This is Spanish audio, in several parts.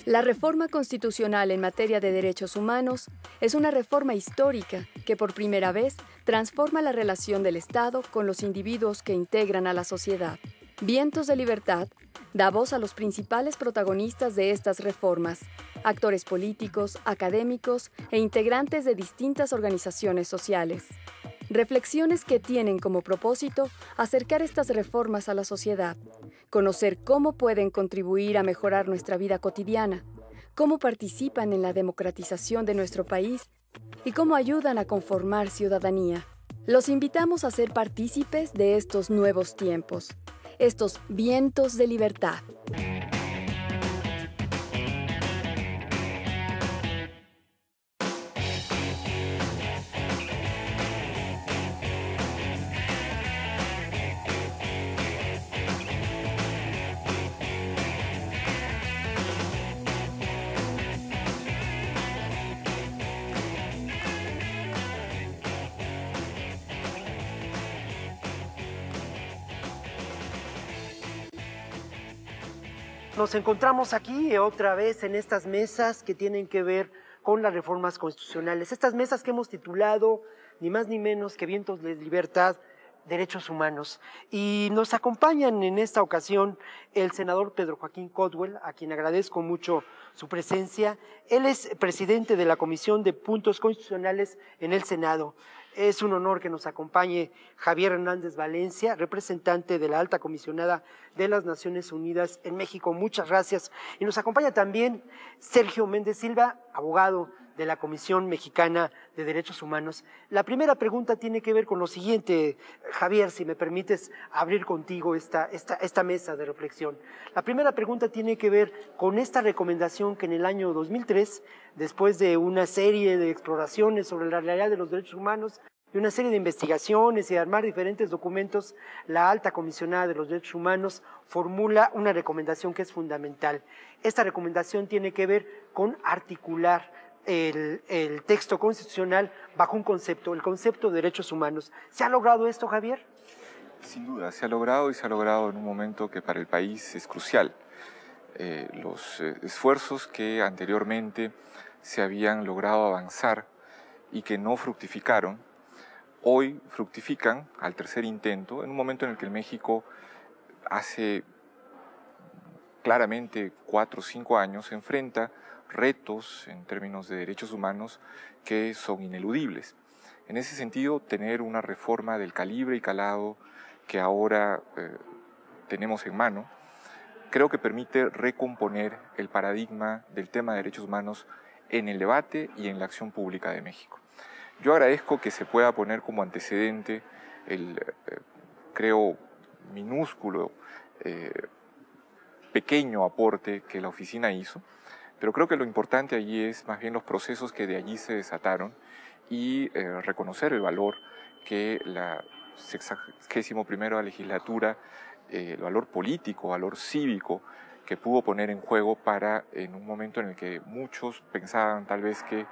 La reforma constitucional en materia de derechos humanos es una reforma histórica que por primera vez transforma la relación del Estado con los individuos que integran a la sociedad. Vientos de Libertad da voz a los principales protagonistas de estas reformas, actores políticos, académicos e integrantes de distintas organizaciones sociales. Reflexiones que tienen como propósito acercar estas reformas a la sociedad, conocer cómo pueden contribuir a mejorar nuestra vida cotidiana, cómo participan en la democratización de nuestro país y cómo ayudan a conformar ciudadanía. Los invitamos a ser partícipes de estos nuevos tiempos, estos vientos de libertad. Nos encontramos aquí otra vez en estas mesas que tienen que ver con las reformas constitucionales. Estas mesas que hemos titulado ni más ni menos que Vientos de Libertad, Derechos Humanos. Y nos acompañan en esta ocasión el senador Pedro Joaquín Caldwell, a quien agradezco mucho su presencia. Él es presidente de la Comisión de Puntos Constitucionales en el Senado. Es un honor que nos acompañe Javier Hernández Valencia, representante de la Alta Comisionada de las Naciones Unidas en México. Muchas gracias. Y nos acompaña también Sergio Méndez Silva, abogado de la Comisión Mexicana de Derechos Humanos. La primera pregunta tiene que ver con lo siguiente, Javier, si me permites abrir contigo esta mesa de reflexión. La primera pregunta tiene que ver con esta recomendación que en el año 2003, después de una serie de exploraciones sobre la realidad de los derechos humanos, y una serie de investigaciones y de armar diferentes documentos, la Alta Comisionada de los Derechos Humanos formula una recomendación que es fundamental. Esta recomendación tiene que ver con articular el texto constitucional bajo un concepto, el concepto de derechos humanos. ¿Se ha logrado esto, Javier? Sin duda, se ha logrado y se ha logrado en un momento que para el país es crucial. Los esfuerzos que anteriormente se habían logrado avanzar y que no fructificaron, hoy fructifican al tercer intento, en un momento en el que México hace claramente 4 o 5 años se enfrenta retos en términos de derechos humanos que son ineludibles. En ese sentido, tener una reforma del calibre y calado que ahora tenemos en mano, creo que permite recomponer el paradigma del tema de derechos humanos en el debate y en la acción pública de México. Yo agradezco que se pueda poner como antecedente el, creo, minúsculo, pequeño aporte que la oficina hizo, pero creo que lo importante allí es más bien los procesos que de allí se desataron y reconocer el valor que la 61ª legislatura, el valor político, valor cívico que pudo poner en juego para, en un momento en el que muchos pensaban tal vez que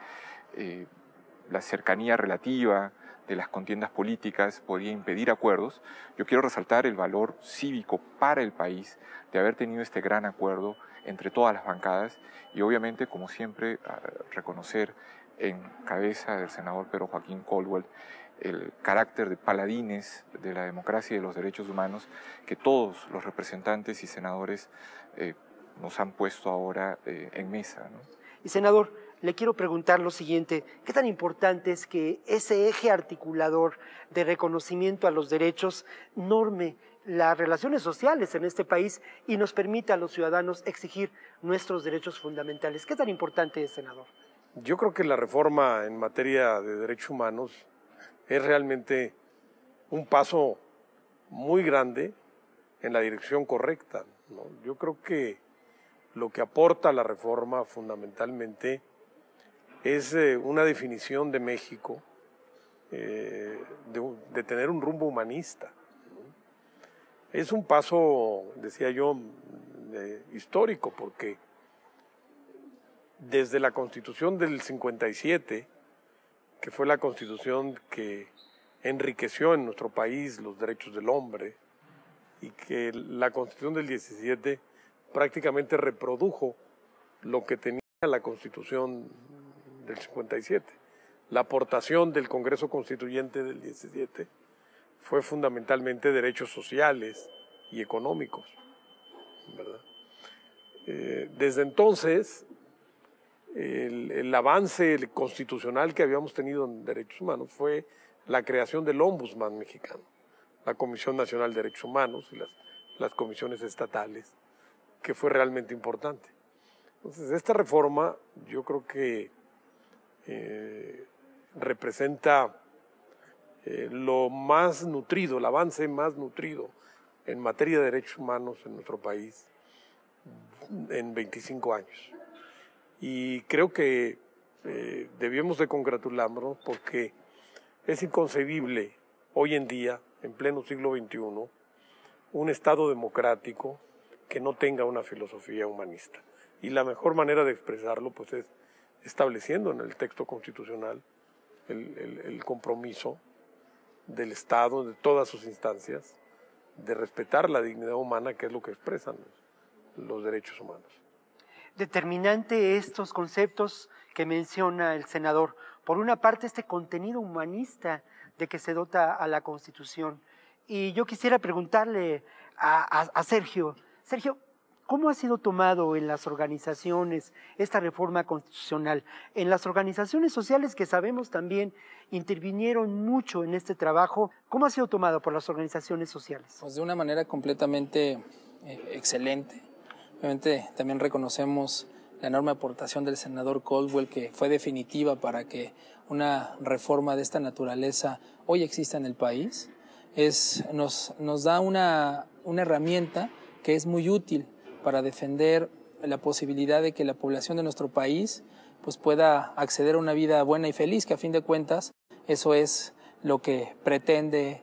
la cercanía relativa de las contiendas políticas podía impedir acuerdos. Yo quiero resaltar el valor cívico para el país de haber tenido este gran acuerdo entre todas las bancadas y obviamente, como siempre, reconocer en cabeza del senador Pedro Joaquín Caldwell el carácter de paladines de la democracia y de los derechos humanos que todos los representantes y senadores nos han puesto ahora en mesa, ¿no? Y senador, le quiero preguntar lo siguiente, ¿qué tan importante es que ese eje articulador de reconocimiento a los derechos norme las relaciones sociales en este país y nos permita a los ciudadanos exigir nuestros derechos fundamentales? ¿Qué tan importante es, senador? Yo creo que la reforma en materia de derechos humanos es realmente un paso muy grande en la dirección correcta, ¿no? Yo creo que lo que aporta la reforma fundamentalmente es una definición de México de tener un rumbo humanista, ¿no? Es un paso, decía yo, histórico, porque desde la Constitución del 57, que fue la Constitución que enriqueció en nuestro país los derechos del hombre, y que la Constitución del 17 prácticamente reprodujo lo que tenía la Constitución del 57. La aportación del Congreso Constituyente del 17 fue fundamentalmente derechos sociales y económicos, ¿verdad? Desde entonces, el avance constitucional que habíamos tenido en derechos humanos fue la creación del Ombudsman mexicano, la Comisión Nacional de Derechos Humanos y las comisiones estatales, que fue realmente importante. Entonces, esta reforma yo creo que representa lo más nutrido, el avance más nutrido en materia de derechos humanos en nuestro país en 25 años. Y creo que debemos de congratularnos porque es inconcebible hoy en día, en pleno siglo XXI, un Estado democrático que no tenga una filosofía humanista. Y la mejor manera de expresarlo pues, es estableciendo en el texto constitucional el compromiso del Estado, de todas sus instancias, de respetar la dignidad humana, que es lo que expresan los derechos humanos. Determinante estos conceptos que menciona el senador. Por una parte, este contenido humanista de que se dota a la Constitución. Y yo quisiera preguntarle a Sergio. Sergio, ¿cómo ha sido tomado en las organizaciones esta reforma constitucional? En las organizaciones sociales que sabemos también intervinieron mucho en este trabajo, ¿cómo ha sido tomado por las organizaciones sociales? Pues de una manera completamente excelente. Obviamente también reconocemos la enorme aportación del senador Caldwell, que fue definitiva para que una reforma de esta naturaleza hoy exista en el país. Nos da una herramienta que es muy útil para defender la posibilidad de que la población de nuestro país pues, pueda acceder a una vida buena y feliz, que a fin de cuentas eso es lo que pretende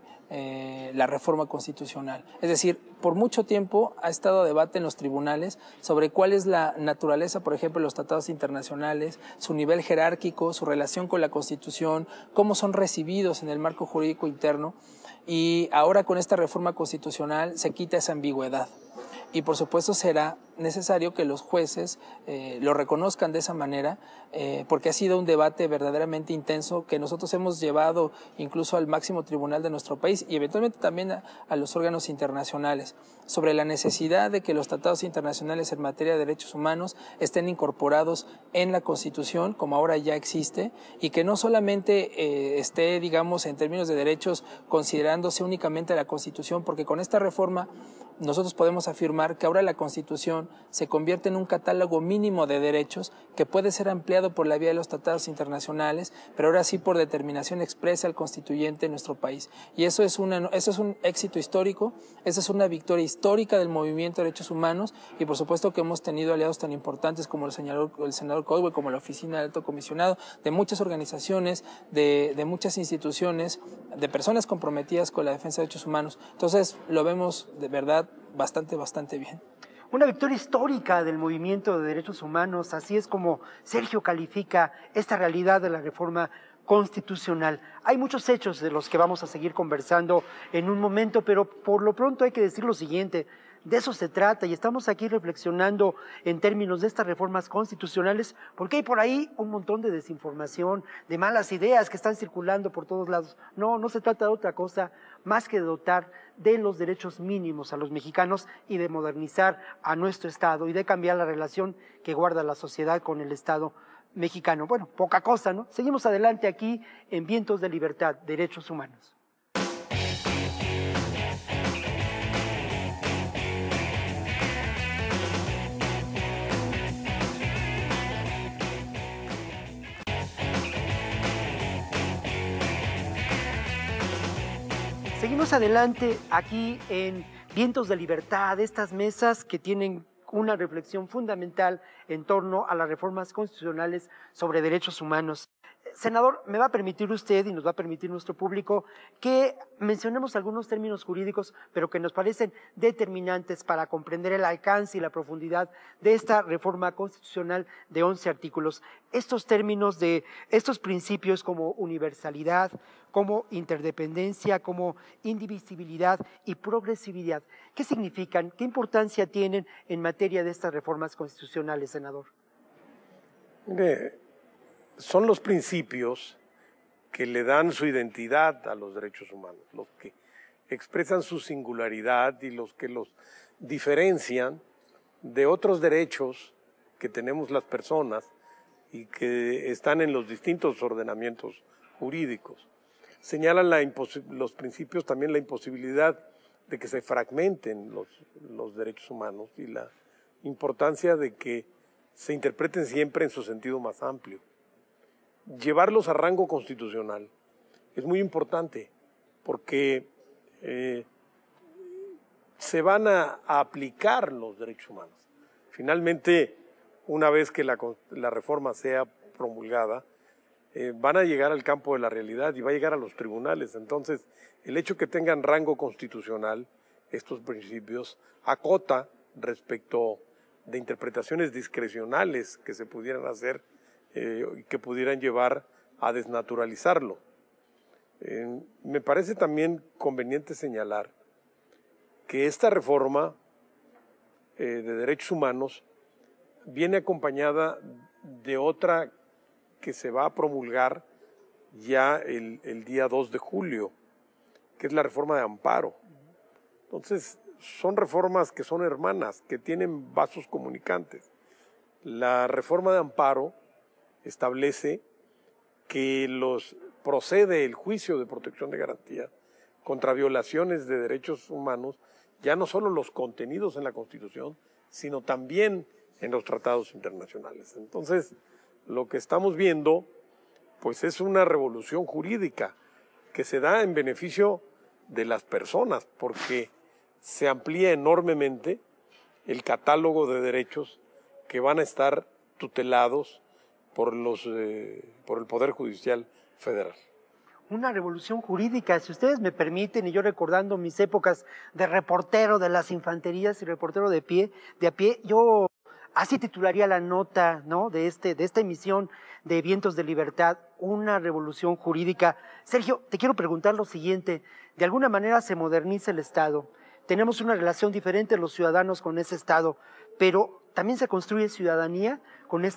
la reforma constitucional. Es decir, por mucho tiempo ha estado a debate en los tribunales sobre cuál es la naturaleza, por ejemplo, de los tratados internacionales, su nivel jerárquico, su relación con la Constitución, cómo son recibidos en el marco jurídico interno, y ahora con esta reforma constitucional se quita esa ambigüedad. Y por supuesto será necesario que los jueces lo reconozcan de esa manera, porque ha sido un debate verdaderamente intenso que nosotros hemos llevado incluso al máximo tribunal de nuestro país y eventualmente también a los órganos internacionales, sobre la necesidad de que los tratados internacionales en materia de derechos humanos estén incorporados en la Constitución, como ahora ya existe, y que no solamente esté, digamos, en términos de derechos, considerándose únicamente la Constitución, porque con esta reforma nosotros podemos afirmar que ahora la Constitución se convierte en un catálogo mínimo de derechos que puede ser ampliado por la vía de los tratados internacionales, pero ahora sí por determinación expresa al constituyente en nuestro país. Y eso es un éxito histórico, esa es una victoria histórica del movimiento de derechos humanos, y por supuesto que hemos tenido aliados tan importantes como el senador Caldwell, como la Oficina del Alto Comisionado, de muchas organizaciones, de muchas instituciones, de personas comprometidas con la defensa de derechos humanos. Entonces lo vemos de verdad bastante bien. Una victoria histórica del movimiento de derechos humanos, así es como Sergio califica esta realidad de la reforma constitucional. Hay muchos hechos de los que vamos a seguir conversando en un momento, pero por lo pronto hay que decir lo siguiente: de eso se trata, y estamos aquí reflexionando en términos de estas reformas constitucionales, porque hay por ahí un montón de desinformación, de malas ideas que están circulando por todos lados. No se trata de otra cosa más que de dotar de los derechos mínimos a los mexicanos y de modernizar a nuestro Estado y de cambiar la relación que guarda la sociedad con el Estado mexicano. Bueno, poca cosa, ¿no? Seguimos adelante aquí en Vientos de Libertad, Derechos Humanos. Seguimos adelante aquí en Vientos de Libertad, estas mesas que tienen una reflexión fundamental en torno a las reformas constitucionales sobre derechos humanos. Senador, me va a permitir usted y nos va a permitir nuestro público que mencionemos algunos términos jurídicos, pero que nos parecen determinantes para comprender el alcance y la profundidad de esta reforma constitucional de 11 artículos. Estos términos de estos principios como universalidad, como interdependencia, como indivisibilidad y progresividad, ¿qué significan? ¿Qué importancia tienen en materia de estas reformas constitucionales, senador? Mire, son los principios que le dan su identidad a los derechos humanos, los que expresan su singularidad y los que los diferencian de otros derechos que tenemos las personas y que están en los distintos ordenamientos jurídicos. Señalan los principios también la imposibilidad de que se fragmenten los derechos humanos y la importancia de que se interpreten siempre en su sentido más amplio. Llevarlos a rango constitucional es muy importante porque se van a aplicar los derechos humanos. Finalmente, una vez que la reforma sea promulgada, van a llegar al campo de la realidad y va a llegar a los tribunales. Entonces, el hecho que tengan rango constitucional, estos principios, acota respecto de interpretaciones discrecionales que se pudieran hacer y que pudieran llevar a desnaturalizarlo. Me parece también conveniente señalar que esta reforma de derechos humanos viene acompañada de otra que se va a promulgar ya el día 2 de julio, que es la reforma de amparo. Entonces, son reformas que son hermanas, que tienen vasos comunicantes. La reforma de amparo establece que procede el juicio de protección de garantía contra violaciones de derechos humanos, ya no solo los contenidos en la Constitución, sino también en los tratados internacionales. Entonces, lo que estamos viendo, pues es una revolución jurídica que se da en beneficio de las personas, porque se amplía enormemente el catálogo de derechos que van a estar tutelados por el Poder Judicial Federal. Una revolución jurídica, si ustedes me permiten, y yo recordando mis épocas de reportero de las infanterías y reportero de a pie, yo así titularía la nota, ¿no?, de esta emisión de Vientos de Libertad, una revolución jurídica. Sergio, te quiero preguntar lo siguiente, de alguna manera se moderniza el Estado, tenemos una relación diferente los ciudadanos con ese Estado, pero también se construye ciudadanía con esta